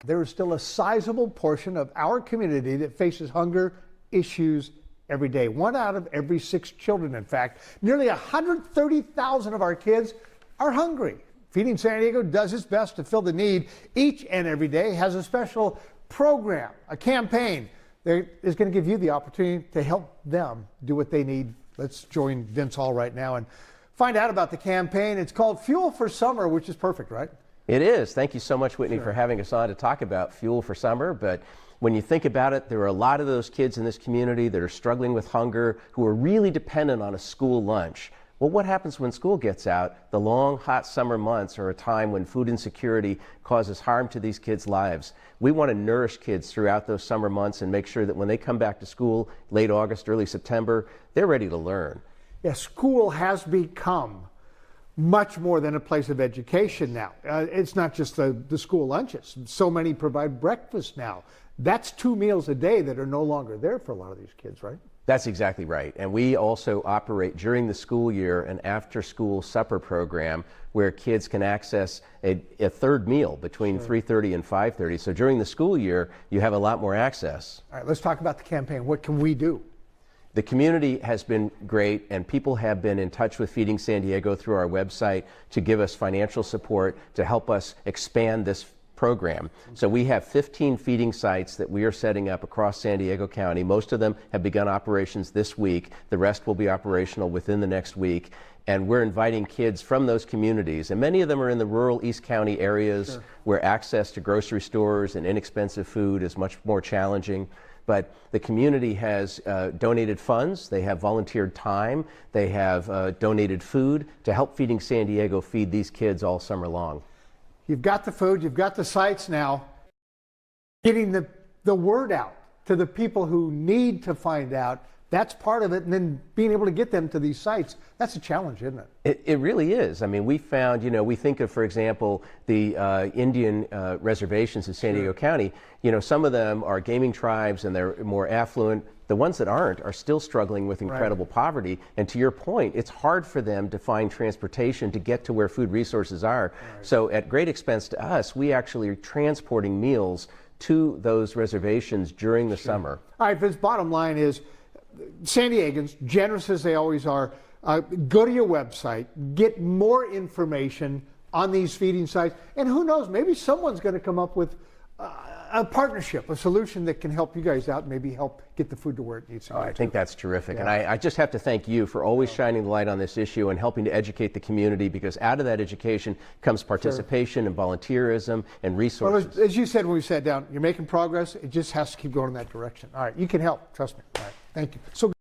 there is still a sizable portion of our community that faces hunger issues every day. 1 out of every 6 children, in fact. Nearly 130,000 of our kids are hungry. Feeding San Diego does its best to fill the need each and every day, has a special program, a campaign that is going to give you the opportunity to help them do what they need. Let's join Vince Hall right now and find out about the campaign. It's called Fuel for Summer, which is perfect, right? It is. Thank you so much, Whitney, for having us on to talk about Fuel for Summer. But when you think about it, there are a lot of those kids in this community that are struggling with hunger, who are really dependent on a school lunch. Well, what happens when school gets out? The long, hot summer months are a time when food insecurity causes harm to these kids' lives. We want to nourish kids throughout those summer months and make sure that when they come back to school, late August, early September, they're ready to learn. Yeah, school has become much more than a place of education now. It's not just the school lunches. So many provide breakfast now. That's 2 meals a day that are no longer there for a lot of these kids, right? That's exactly right. And we also operate during the school year an after-school supper program where kids can access a third meal between 3:30 and 5:30. So during the school year, you have a lot more access. All right, let's talk about the campaign. What can we do? The community has been great, and people have been in touch with Feeding San Diego through our website to give us financial support to help us expand this program. So we have 15 feeding sites that we are setting up across San Diego County. Most of them have begun operations this week. The rest will be operational within the next week. And we're inviting kids from those communities, and many of them are in the rural East County areas where access to grocery stores and inexpensive food is much more challenging. But the community has donated funds, they have volunteered time, they have donated food to help Feeding San Diego feed these kids all summer long. You've got the food, you've got the sites now. Getting the word out to the people who need to find out, that's part of it. And then being able to get them to these sites, that's a challenge, isn't it? It really is. I mean, we found, we think of, for example, the Indian reservations in San Diego County. Some of them are gaming tribes and they're more affluent. The ones that aren't are still struggling with incredible poverty. And to your point, it's hard for them to find transportation to get to where food resources are. So at great expense to us, we actually are transporting meals to those reservations during the summer. All right, Vince, bottom line is, San Diegans, generous as they always are, go to your website, get more information on these feeding sites, and who knows, maybe someone's going to come up with a partnership, a solution that can help you guys out, and maybe help get the food to where it needs to go. I think that's terrific. And I just have to thank you for always shining the light on this issue and helping to educate the community, because out of that education comes participation and volunteerism and resources. Well, as you said when we sat down, you're making progress. It just has to keep going in that direction. All right, you can help. Trust me. All right, thank you. So